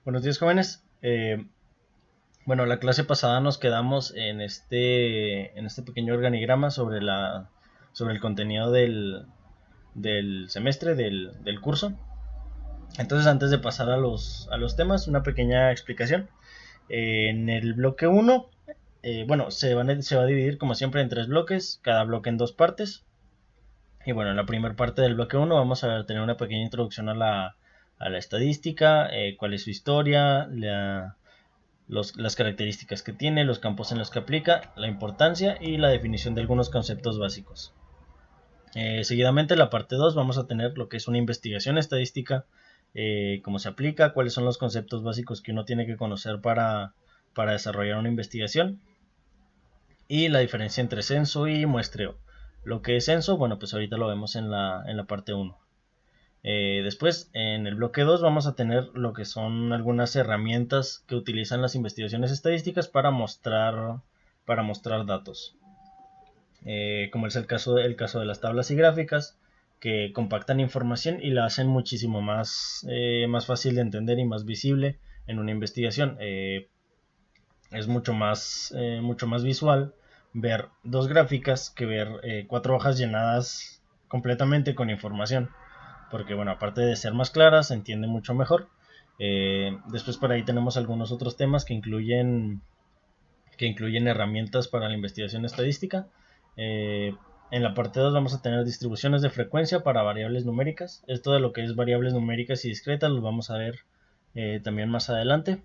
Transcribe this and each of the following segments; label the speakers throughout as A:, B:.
A: Buenos días, jóvenes. Bueno, la clase pasada nos quedamos en este pequeño organigrama sobre el contenido del semestre, del curso. Entonces, antes de pasar a los temas, una pequeña explicación. En el bloque uno, bueno, se va a dividir como siempre en tres bloques, cada bloque en dos partes. Y bueno, en la primera parte del bloque uno vamos a tener una pequeña introducción a la estadística, cuál es su historia, las características que tiene, los campos en los que aplica, la importancia y la definición de algunos conceptos básicos. Seguidamente, en la parte 2 vamos a tener lo que es una investigación estadística, cómo se aplica, cuáles son los conceptos básicos que uno tiene que conocer para desarrollar una investigación y la diferencia entre censo y muestreo. Lo que es censo, bueno, pues ahorita lo vemos en la parte 1. Después, en el bloque 2 vamos a tener lo que son algunas herramientas que utilizan las investigaciones estadísticas para mostrar datos. Como es el caso de las tablas y gráficas, que compactan información y la hacen muchísimo más fácil de entender y más visible en una investigación. Es mucho más visual ver dos gráficas que ver cuatro hojas llenadas completamente con información, porque bueno, aparte de ser más clara, se entiende mucho mejor. Después por ahí tenemos algunos otros temas que incluyen herramientas para la investigación estadística. Eh, en la parte 2 vamos a tener distribuciones de frecuencia para variables numéricas. Esto de lo que es variables numéricas y discretas lo vamos a ver también más adelante.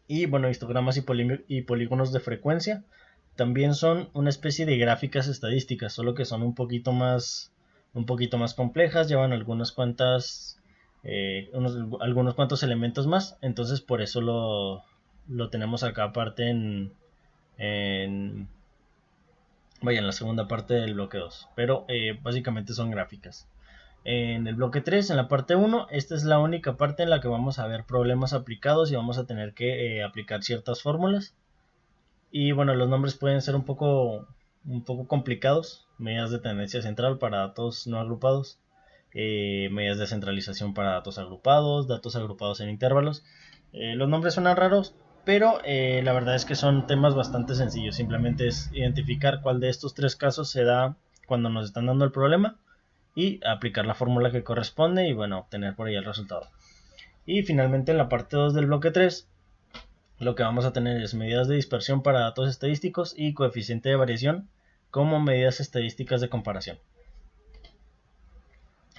A: Y bueno, histogramas y polígonos de frecuencia también son una especie de gráficas estadísticas, solo que son un poquito más complejas, llevan algunos cuantos elementos más, entonces por eso lo tenemos acá aparte en, vaya, en la segunda parte del bloque 2, pero básicamente son gráficas. En el bloque 3, en la parte 1, esta es la única parte en la que vamos a ver problemas aplicados y vamos a tener que aplicar ciertas fórmulas. Y bueno, los nombres pueden ser un poco complicados. Medidas de tendencia central para datos no agrupados. Medidas de centralización para datos agrupados en intervalos. Los nombres suenan raros, pero la verdad es que son temas bastante sencillos. Simplemente es identificar cuál de estos tres casos se da cuando nos están dando el problema y aplicar la fórmula que corresponde y bueno, obtener por ahí el resultado. Y finalmente en la parte 2 del bloque 3 lo que vamos a tener es medidas de dispersión para datos estadísticos y coeficiente de variación como medidas estadísticas de comparación.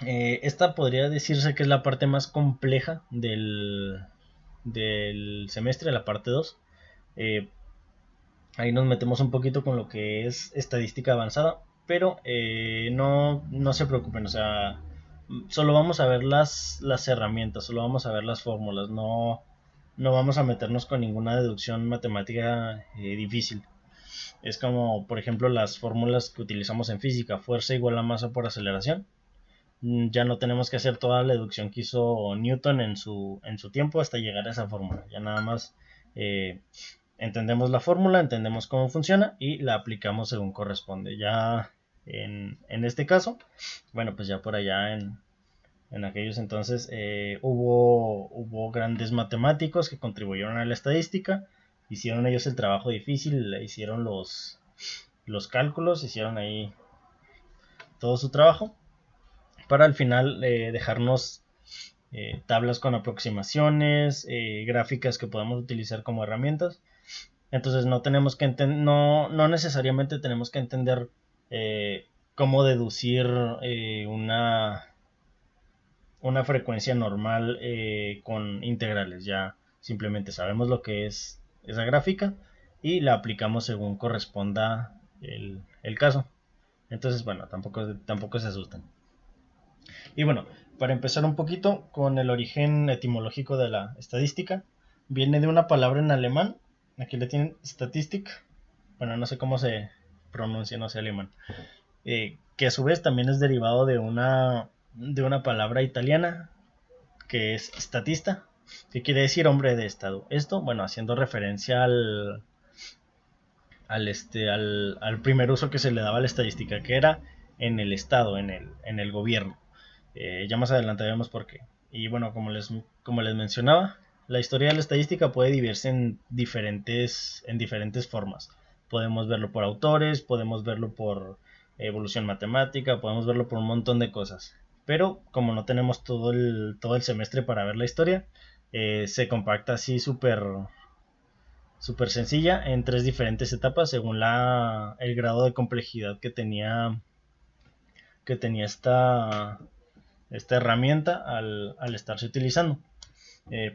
A: Esta podría decirse que es la parte más compleja del semestre, la parte 2. Eh, Ahí nos metemos un poquito con lo que es estadística avanzada, pero no se preocupen, o sea, solo vamos a ver las herramientas, solo vamos a ver las fórmulas, no vamos a meternos con ninguna deducción matemática difícil. Es como, por ejemplo, las fórmulas que utilizamos en física, fuerza igual a masa por aceleración. Ya no tenemos que hacer toda la deducción que hizo Newton en su tiempo hasta llegar a esa fórmula. Ya nada más eh, entendemos la fórmula, entendemos cómo funciona y la aplicamos según corresponde. Ya en este caso, bueno, pues ya por allá en aquellos entonces hubo grandes matemáticos que contribuyeron a la estadística, hicieron ellos el trabajo difícil, hicieron los cálculos, hicieron ahí todo su trabajo para al final dejarnos tablas con aproximaciones, gráficas que podemos utilizar como herramientas. Entonces no necesariamente tenemos que entender cómo deducir una frecuencia normal con integrales. Ya simplemente sabemos lo que es esa gráfica y la aplicamos según corresponda el caso. Entonces, bueno, tampoco se asustan. Y bueno, para empezar un poquito con el origen etimológico de la estadística, viene de una palabra en alemán, aquí le tienen Statistik, bueno, no sé cómo se pronuncia, no sé alemán, que a su vez también es derivado de una palabra italiana que es statista, que quiere decir hombre de estado. Esto, bueno, haciendo referencia al primer uso que se le daba a la estadística, que era en el estado, en el gobierno. Ya más adelante vemos por qué. Y bueno, como les mencionaba, La historia de la estadística puede dividirse en diferentes formas. Podemos verlo por autores, podemos verlo por evolución matemática, podemos verlo por un montón de cosas. Pero como no tenemos todo el semestre para ver la historia, se compacta así súper sencilla en tres diferentes etapas según el grado de complejidad que tenía esta herramienta al estarse utilizando.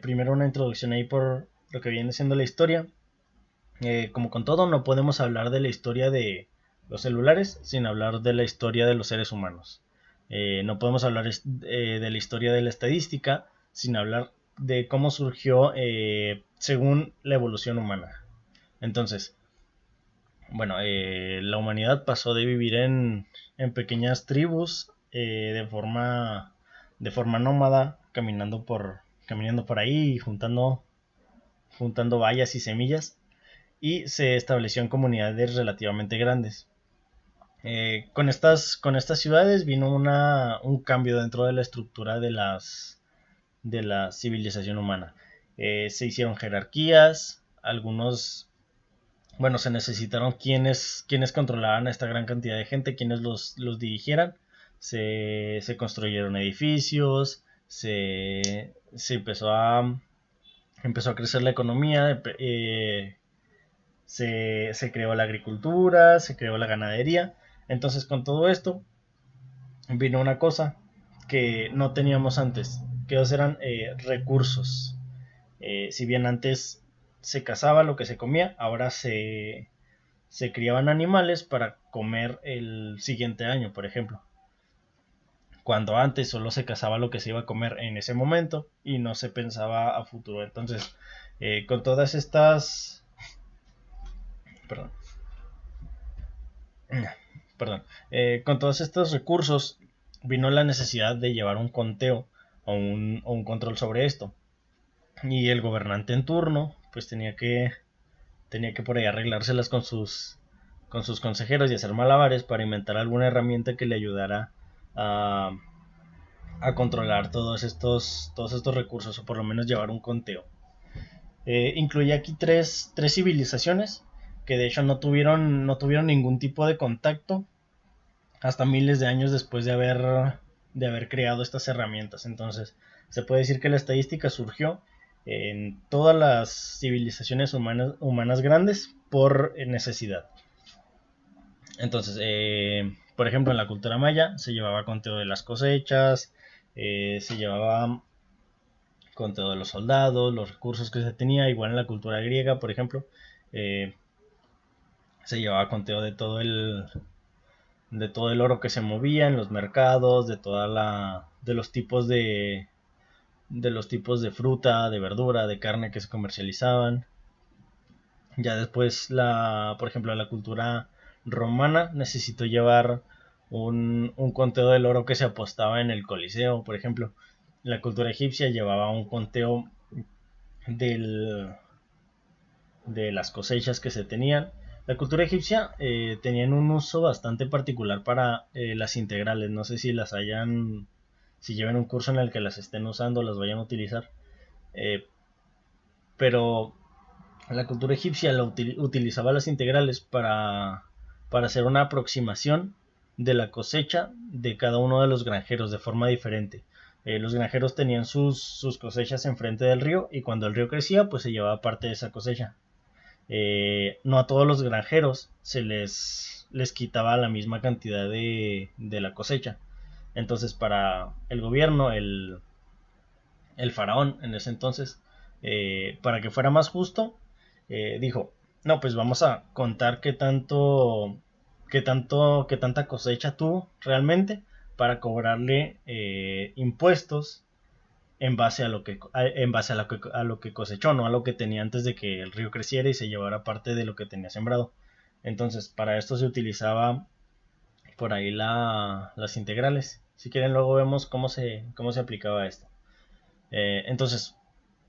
A: Primero una introducción ahí por lo que viene siendo la historia. Como con todo, no podemos hablar de la historia de los celulares sin hablar de la historia de los seres humanos. No podemos hablar de la historia de la estadística sin hablar de cómo surgió según la evolución humana. Entonces, bueno, la humanidad pasó de vivir en pequeñas tribus de forma nómada, caminando por ahí, juntando bayas y semillas, y se estableció en comunidades relativamente grandes. Con estas ciudades vino un cambio dentro de la estructura de la civilización humana. Se hicieron jerarquías, se necesitaron quienes controlaran a esta gran cantidad de gente, quienes los dirigieran. Se construyeron edificios, empezó a crecer la economía, se creó la agricultura, se creó la ganadería. Entonces con todo esto vino una cosa que no teníamos antes, que eran recursos. Si bien antes se cazaba lo que se comía, ahora se criaban animales para comer el siguiente año, por ejemplo. Cuando antes solo se cazaba lo que se iba a comer en ese momento y no se pensaba a futuro. Entonces, con todas estas... Perdón. Perdón. Con todos estos recursos vino la necesidad de llevar un conteo o un control sobre esto. Y el gobernante en turno pues tenía que por ahí arreglárselas con sus consejeros y hacer malabares para inventar alguna herramienta que le ayudara a, a controlar todos estos recursos o por lo menos llevar un conteo. Incluye aquí tres civilizaciones que de hecho no tuvieron ningún tipo de contacto hasta miles de años después de haber creado estas herramientas. Entonces, se puede decir que la estadística surgió en todas las civilizaciones humanas grandes por necesidad. Entonces, por ejemplo, en la cultura maya se llevaba conteo de las cosechas, se llevaba conteo de los soldados, los recursos que se tenía. Igual en la cultura griega, por ejemplo, eh, se llevaba conteo de todo el oro que se movía en los mercados, de los tipos de fruta, de verdura, de carne que se comercializaban. Ya después por ejemplo, la cultura romana necesitó llevar un conteo del oro que se apostaba en el Coliseo, por ejemplo. La cultura egipcia llevaba un conteo del, de las cosechas que se tenían. La cultura egipcia tenían un uso bastante particular para las integrales. No sé si llevan un curso en el que las estén usando, las vayan a utilizar. Pero la cultura egipcia utilizaba las integrales para hacer una aproximación de la cosecha de cada uno de los granjeros de forma diferente. Los granjeros tenían sus cosechas enfrente del río y cuando el río crecía pues se llevaba parte de esa cosecha. No a todos los granjeros les quitaba la misma cantidad de la cosecha. Entonces para el gobierno, el faraón en ese entonces, para que fuera más justo, dijo, no, pues vamos a contar qué tanta cosecha tuvo realmente para cobrarle impuestos en base a lo que cosechó, no a lo que tenía antes de que el río creciera y se llevara parte de lo que tenía sembrado. Entonces, para esto se utilizaba por ahí las integrales. Si quieren, luego vemos cómo se aplicaba esto. Entonces,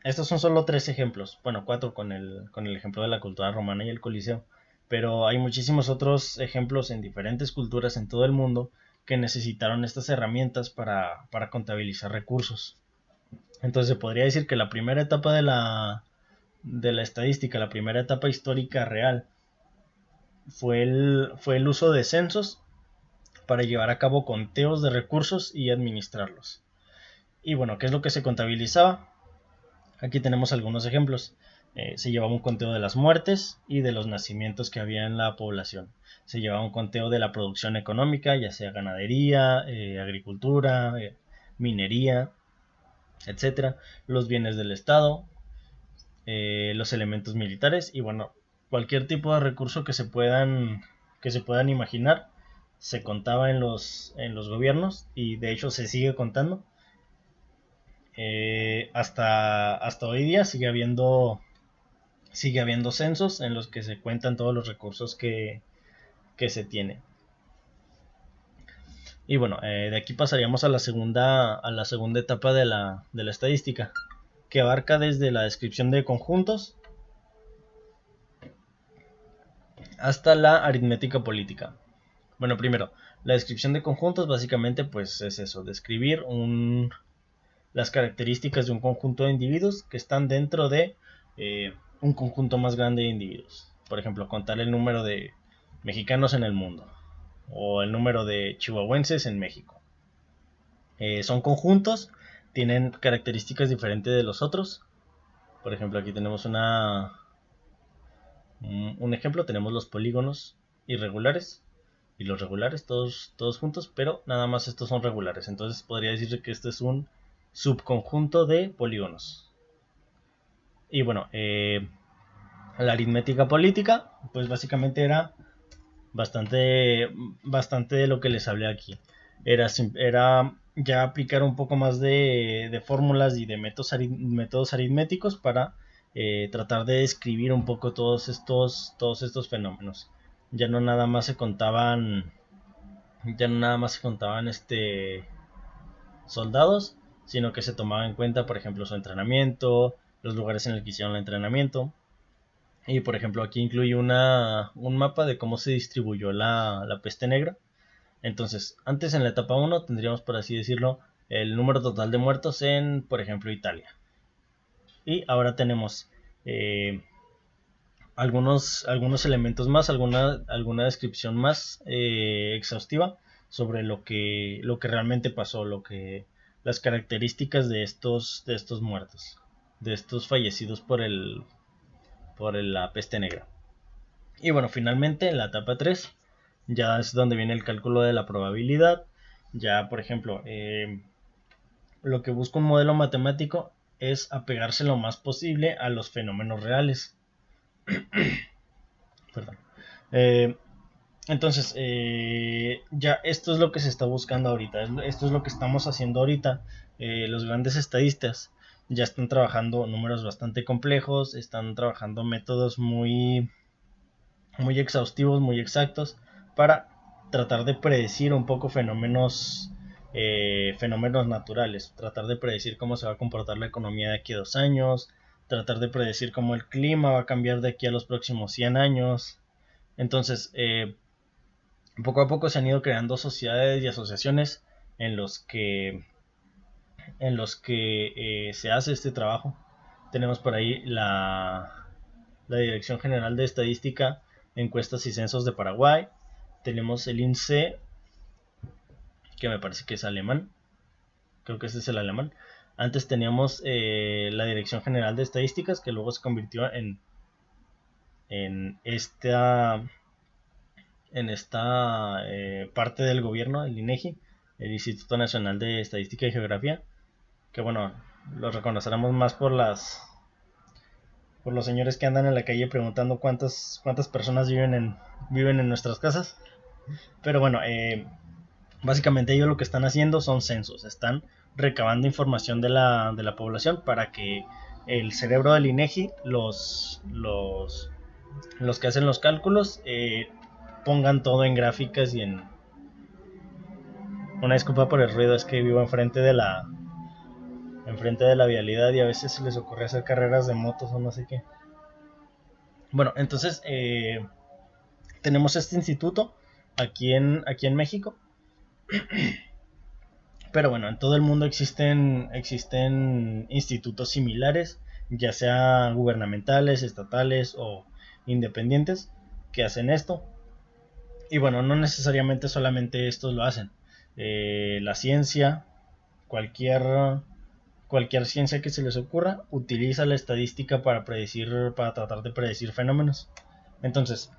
A: estos son solo tres ejemplos, bueno, cuatro con el ejemplo de la cultura romana y el Coliseo, pero hay muchísimos otros ejemplos en diferentes culturas en todo el mundo que necesitaron estas herramientas para contabilizar recursos. Entonces se podría decir que la primera etapa de la estadística, la primera etapa histórica real, fue el uso de censos para llevar a cabo conteos de recursos y administrarlos. Y bueno, ¿qué es lo que se contabilizaba? Aquí tenemos algunos ejemplos. Se llevaba un conteo de las muertes y de los nacimientos que había en la población. Se llevaba un conteo de la producción económica, ya sea ganadería, agricultura, minería, etcétera, los bienes del Estado, los elementos militares y bueno, cualquier tipo de recurso que se puedan imaginar se contaba en los gobiernos y de hecho se sigue contando. Hasta hoy día sigue habiendo censos en los que se cuentan todos los recursos que se tiene. Y bueno, de aquí pasaríamos a la segunda etapa de la estadística, que abarca desde la descripción de conjuntos hasta la aritmética política. Bueno, primero, la descripción de conjuntos básicamente pues es eso, describir las características de un conjunto de individuos que están dentro de un conjunto más grande de individuos. Por ejemplo, contar el número de mexicanos en el mundo o el número de chihuahuenses en México. Son conjuntos, tienen características diferentes de los otros. Por ejemplo, aquí tenemos un ejemplo, tenemos los polígonos irregulares y los regulares, todos juntos, pero nada más estos son regulares. Entonces podría decirse que este es un subconjunto de polígonos. Y bueno, la aritmética política, pues básicamente era bastante de lo que les hablé aquí. Era ya aplicar un poco más de fórmulas y de métodos aritméticos para tratar de describir un poco todos estos fenómenos. Ya no nada más se contaban, ya no nada más se contaban soldados, sino que se tomaba en cuenta, por ejemplo, su entrenamiento, los lugares en los que hicieron el entrenamiento. Y por ejemplo, aquí incluye un mapa de cómo se distribuyó la peste negra. Entonces, antes en la etapa 1 tendríamos, por así decirlo, el número total de muertos en, por ejemplo, Italia. Y ahora tenemos algunos elementos más, alguna descripción más exhaustiva sobre lo que realmente pasó, las características de estos muertos, de estos fallecidos por la peste negra. Y bueno, finalmente en la etapa 3 ya es donde viene el cálculo de la probabilidad. Ya, por ejemplo, lo que busca un modelo matemático es apegarse lo más posible a los fenómenos reales. Perdón. Eh, entonces, ya esto es lo que se está buscando ahorita, esto es lo que estamos haciendo ahorita. Los grandes estadistas ya están trabajando números bastante complejos, están trabajando métodos muy exhaustivos, muy exactos, para tratar de predecir un poco fenómenos naturales, tratar de predecir cómo se va a comportar la economía de aquí a 2 años, tratar de predecir cómo el clima va a cambiar de aquí a los próximos 100 años. Entonces, poco a poco se han ido creando sociedades y asociaciones en los que, se hace este trabajo. Tenemos por ahí la Dirección General de Estadística, Encuestas y Censos de Paraguay. Tenemos el INSEE, que me parece que es alemán. Creo que ese es el alemán. Antes teníamos la Dirección General de Estadísticas, que luego se convirtió en esta, parte del gobierno, el INEGI, el Instituto Nacional de Estadística y Geografía, que bueno, lo reconoceremos más por los señores que andan en la calle preguntando cuántas personas viven en nuestras casas. Pero bueno, básicamente ellos lo que están haciendo son censos, están recabando información de la población para que el cerebro del INEGI, los que hacen los cálculos, pongan todo en gráficas y en... Una disculpa por el ruido, es que vivo enfrente de la vialidad y a veces se les ocurre hacer carreras de motos o no sé qué. Bueno, entonces tenemos este instituto aquí en México, Pero bueno, en todo el mundo existen institutos similares, ya sea gubernamentales, estatales o independientes, que hacen esto. Y bueno, no necesariamente solamente estos lo hacen. La ciencia, cualquier, cualquier ciencia que se les ocurra, utiliza la estadística para tratar de predecir fenómenos. Entonces,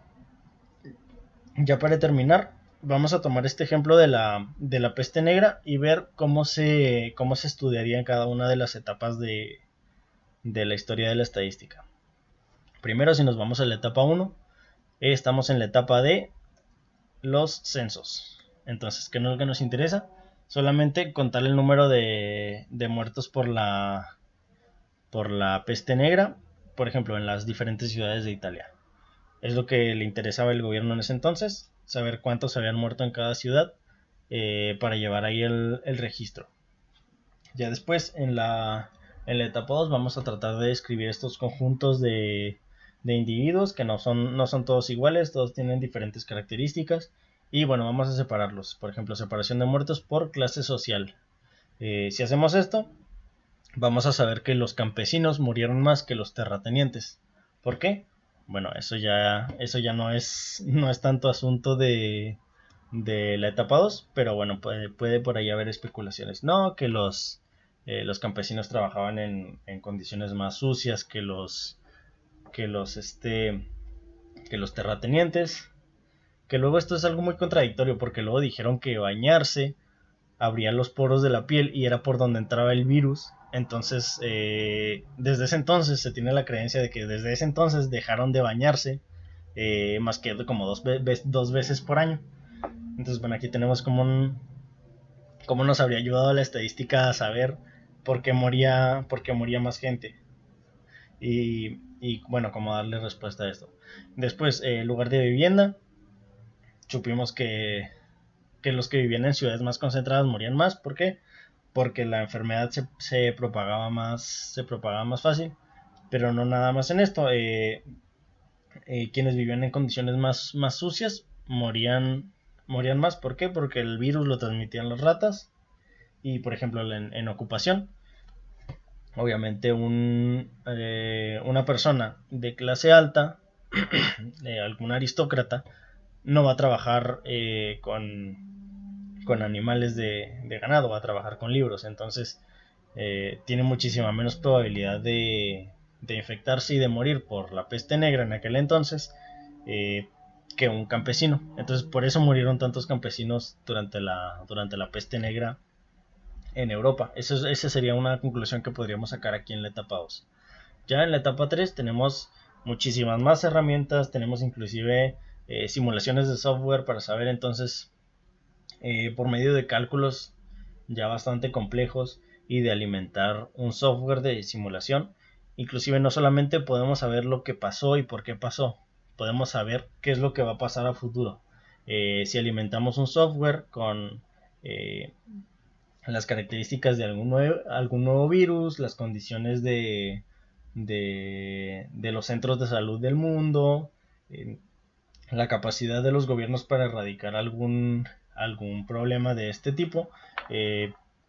A: ya para terminar, vamos a tomar este ejemplo de la peste negra y ver cómo se estudiaría en cada una de las etapas de la historia de la estadística. Primero, si nos vamos a la etapa 1, estamos en la etapa de los censos. Entonces, ¿qué es lo que nos interesa? Solamente contar el número de muertos por la peste negra, por ejemplo, en las diferentes ciudades de Italia. Es lo que le interesaba al gobierno en ese entonces, saber cuántos habían muerto en cada ciudad para llevar ahí el registro. Ya después, en la etapa 2, vamos a tratar de describir estos conjuntos de individuos que no son todos iguales, todos tienen diferentes características. Y bueno, vamos a separarlos. Por ejemplo, separación de muertos por clase social. Si hacemos esto, vamos a saber que los campesinos murieron más que los terratenientes. ¿Por qué? Bueno, eso ya no es tanto asunto de la etapa 2, pero bueno, puede por ahí haber especulaciones. No, que los campesinos trabajaban en condiciones más sucias que los terratenientes. Que luego esto es algo muy contradictorio, porque luego dijeron que bañarse abría los poros de la piel y era por donde entraba el virus. Entonces, desde ese entonces se tiene la creencia de que desde ese entonces dejaron de bañarse, más que como dos veces por año. Entonces, bueno, aquí tenemos cómo nos habría ayudado la estadística a saber por qué moría más gente. Y bueno, cómo darle respuesta a esto. Después, lugar de vivienda. Supimos que los que vivían en ciudades más concentradas morían más. ¿Por qué? Porque la enfermedad se propagaba más fácil. Pero no nada más en esto. Quienes vivían en condiciones más sucias morían más. ¿Por qué? Porque el virus lo transmitían las ratas. Y por ejemplo, en ocupación, obviamente una persona de clase alta, algún aristócrata, no va a trabajar con animales de ganado, va a trabajar con libros. Entonces, tiene muchísima menos probabilidad de infectarse y de morir por la peste negra en aquel entonces eh, que un campesino. Entonces, por eso murieron tantos campesinos durante la peste negra en Europa. Esa sería una conclusión que podríamos sacar aquí en la etapa 2. Ya en la etapa 3 tenemos muchísimas más herramientas, tenemos inclusive simulaciones de software para saber entonces, por medio de cálculos ya bastante complejos y de alimentar un software de simulación, inclusive no solamente podemos saber lo que pasó y por qué pasó, podemos saber qué es lo que va a pasar a futuro. Si alimentamos un software con eh, las características de algún nuevo virus, las condiciones de los centros de salud del mundo, eh, la capacidad de los gobiernos para erradicar algún problema de este tipo,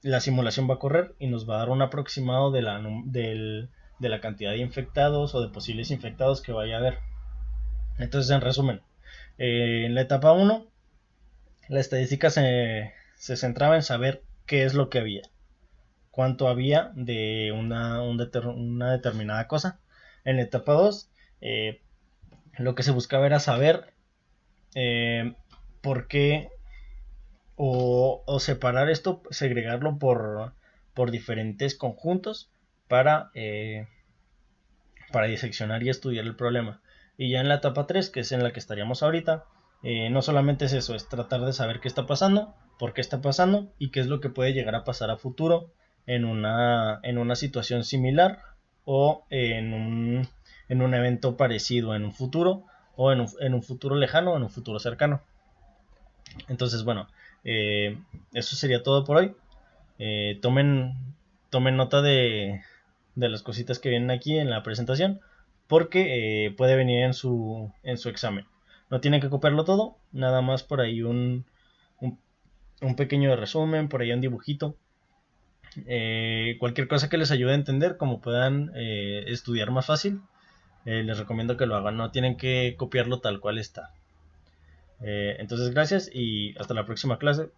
A: la simulación va a correr y nos va a dar un aproximado de la cantidad de infectados o de posibles infectados que vaya a haber. Entonces, en resumen, en la etapa 1, la estadística se centraba en saber qué es lo que había, cuánto había de una determinada cosa. En la etapa 2, lo que se buscaba era saber por qué, o separar esto, segregarlo por diferentes conjuntos para diseccionar y estudiar el problema. Y ya en la etapa 3, que es en la que estaríamos ahorita, no solamente es eso, es tratar de saber qué está pasando, por qué está pasando y qué es lo que puede llegar a pasar a futuro en una situación similar o en un evento parecido en un futuro o en un futuro lejano o en un futuro cercano. Entonces, bueno, eso sería todo por hoy. Tomen nota de las cositas que vienen aquí en la presentación, porque puede venir en su examen. No tienen que copiarlo todo, nada más por ahí un un pequeño resumen, por ahí un dibujito. Cualquier cosa que les ayude a entender, como puedan estudiar más fácil, les recomiendo que lo hagan. No tienen que copiarlo tal cual está. Entonces, gracias y hasta la próxima clase.